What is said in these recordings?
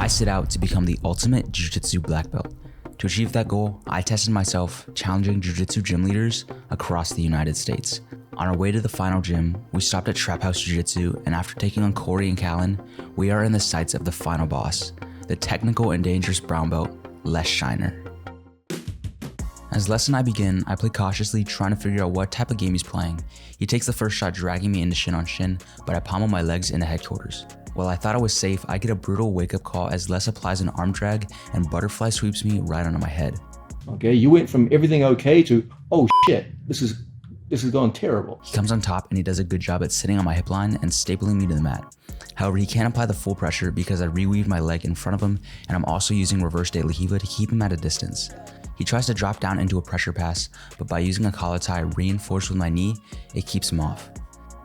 set out to become the ultimate Jiu-Jitsu black belt. To achieve that goal, I tested myself challenging Jiu-Jitsu gym leaders across the United States. On our way to the final gym, we stopped at Traphouse Jiu-Jitsu, and after taking on Corey and Callan, we are in the sights of the final boss, the technical and dangerous brown belt, Les Shiner. As Les and I begin, I play cautiously, trying to figure out what type of game he's playing. He takes the first shot, dragging me into shin on shin, but I pommel my legs into headquarters. While I thought I was safe, I get a brutal wake-up call as Les applies an arm drag and butterfly sweeps me right onto my head. Okay, you went from everything okay to, oh shit, this is going terrible. He comes on top and he does a good job at sitting on my hip line and stapling me to the mat. However, he can't apply the full pressure because I reweaved my leg in front of him, and I'm also using reverse de la Hiva to keep him at a distance. He tries to drop down into a pressure pass, but by using a collar tie reinforced with my knee, it keeps him off.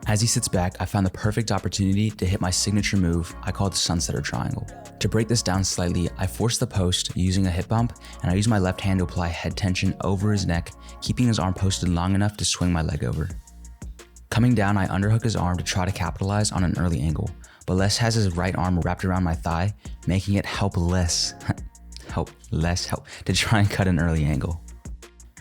As he sits back, I found the perfect opportunity to hit my signature move I call the Sunsetter Triangle. To break this down slightly, I force the post using a hip bump, and I use my left hand to apply head tension over his neck, keeping his arm posted long enough to swing my leg over. Coming down, I underhook his arm to try to capitalize on an early angle, but Les has his right arm wrapped around my thigh, making it helpless to try and cut an early angle.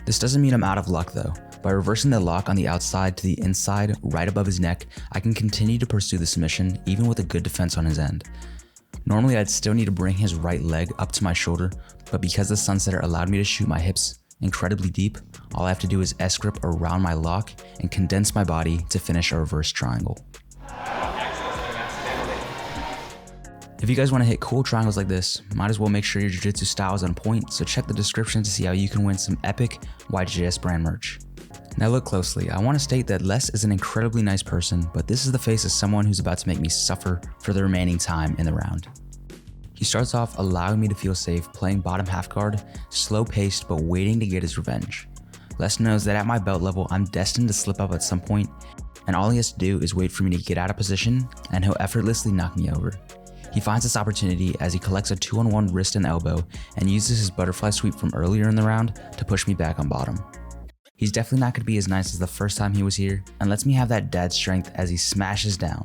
This doesn't mean I'm out of luck though. By reversing the lock on the outside to the inside right above his neck, I can continue to pursue the submission even with a good defense on his end. Normally I'd still need to bring his right leg up to my shoulder, but because the Sunsetter allowed me to shoot my hips incredibly deep, all I have to do is S-grip around my lock and condense my body to finish a reverse triangle. If you guys want to hit cool triangles like this, might as well make sure your jiu-jitsu style is on point, so check the description to see how you can win some epic YJJS brand merch. Now look closely, I want to state that Les is an incredibly nice person, but this is the face of someone who's about to make me suffer for the remaining time in the round. He starts off allowing me to feel safe, playing bottom half guard, slow paced but waiting to get his revenge. Les knows that at my belt level I'm destined to slip up at some point, and all he has to do is wait for me to get out of position and he'll effortlessly knock me over. He finds this opportunity as he collects a 2-on-1 wrist and elbow and uses his butterfly sweep from earlier in the round to push me back on bottom. He's definitely not going to be as nice as the first time he was here and lets me have that dad strength as he smashes down.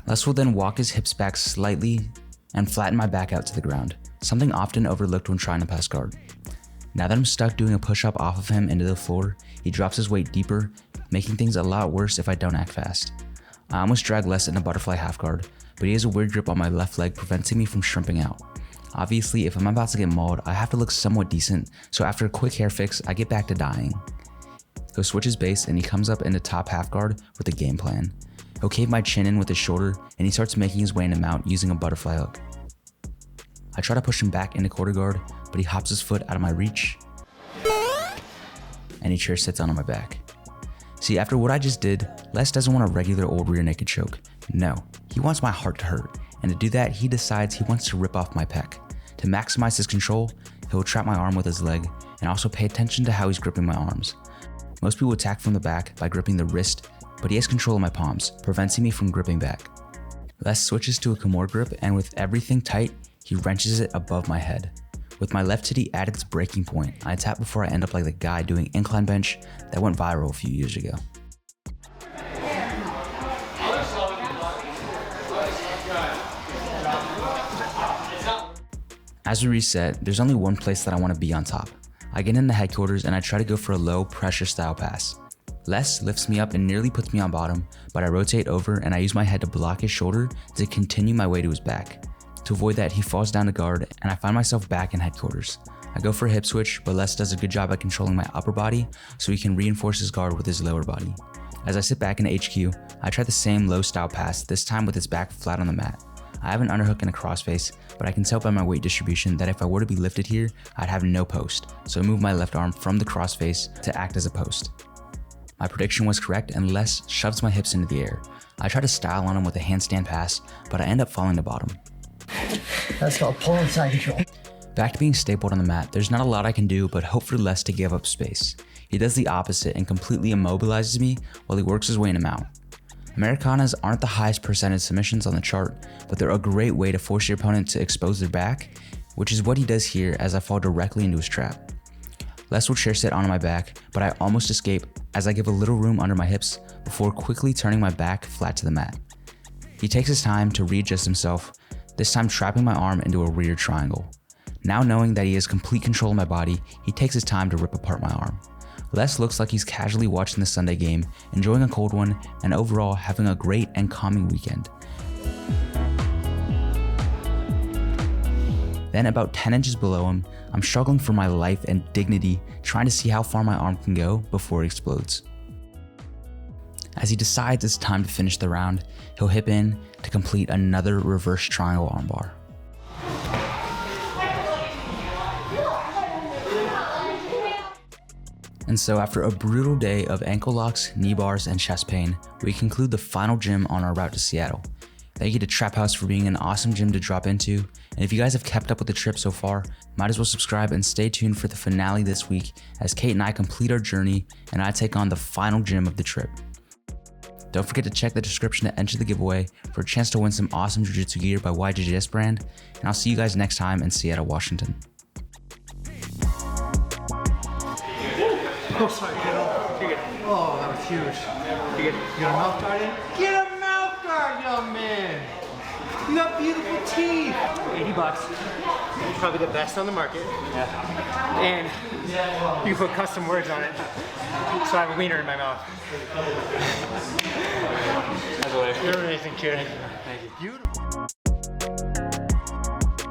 Les will then walk his hips back slightly and flatten my back out to the ground, something often overlooked when trying to pass guard. Now that I'm stuck doing a push-up off of him into the floor, he drops his weight deeper, making things a lot worse if I don't act fast. I almost drag Les into butterfly half guard, but he has a weird grip on my left leg preventing me from shrimping out. Obviously, if I'm about to get mauled, I have to look somewhat decent, so after a quick hair fix, I get back to dying. He'll switch his base and he comes up into top half guard with a game plan. He'll cave my chin in with his shoulder and he starts making his way into mount using a butterfly hook. I try to push him back into quarter guard, but he hops his foot out of my reach and he chair sits onto my back. See, after what I just did, Les doesn't want a regular old rear naked choke. No, he wants my heart to hurt, and to do that, he decides he wants to rip off my pec. To maximize his control, he'll trap my arm with his leg, and also pay attention to how he's gripping my arms. Most people attack from the back by gripping the wrist, but he has control of my palms, preventing me from gripping back. Les switches to a Kimura grip, and with everything tight, he wrenches it above my head. With my left titty at its breaking point, I tap before I end up like the guy doing incline bench that went viral a few years ago. As we reset, there's only one place that I want to be on top. I get into headquarters and I try to go for a low pressure style pass. Les lifts me up and nearly puts me on bottom, but I rotate over and I use my head to block his shoulder to continue my way to his back. To avoid that, he falls down to guard and I find myself back in headquarters. I go for a hip switch, but Les does a good job at controlling my upper body so he can reinforce his guard with his lower body. As I sit back in HQ, I try the same low style pass, this time with his back flat on the mat. I have an underhook and a crossface, but I can tell by my weight distribution that if I were to be lifted here, I'd have no post, so I move my left arm from the crossface to act as a post. My prediction was correct and Les shoves my hips into the air. I try to style on him with a handstand pass, but I end up falling to bottom. That's called pulling side control. Back to being stapled on the mat, there's not a lot I can do but hope for Les to give up space. He does the opposite and completely immobilizes me while he works his way into mount. Americanas aren't the highest percentage submissions on the chart, but they're a great way to force your opponent to expose their back, which is what he does here as I fall directly into his trap. Les will chair sit onto my back, but I almost escape as I give a little room under my hips before quickly turning my back flat to the mat. He takes his time to readjust himself, this time trapping my arm into a rear triangle. Now knowing that he has complete control of my body, he takes his time to rip apart my arm. Les looks like he's casually watching the Sunday game, enjoying a cold one, and overall having a great and calming weekend. Then about 10 inches below him, I'm struggling for my life and dignity, trying to see how far my arm can go before it explodes. As he decides it's time to finish the round, he'll hip in to complete another reverse triangle armbar. And so after a brutal day of ankle locks, knee bars, and chest pain, we conclude the final gym on our route to Seattle. Thank you to Traphouse for being an awesome gym to drop into, and if you guys have kept up with the trip so far, might as well subscribe and stay tuned for the finale this week as Kate and I complete our journey and I take on the final gym of the trip. Don't forget to check the description to enter the giveaway for a chance to win some awesome jiu-jitsu gear by YJJS brand, and I'll see you guys next time in Seattle, Washington. Oh, sorry, kiddo. Oh, that was huge. You got a mouth guard in? Get a mouth guard, young man. You got beautiful teeth. $80. Probably the best on the market. Yeah. And you can put custom words on it. So I have a wiener in my mouth. That's what you're amazing, kid. Thank you. Beautiful.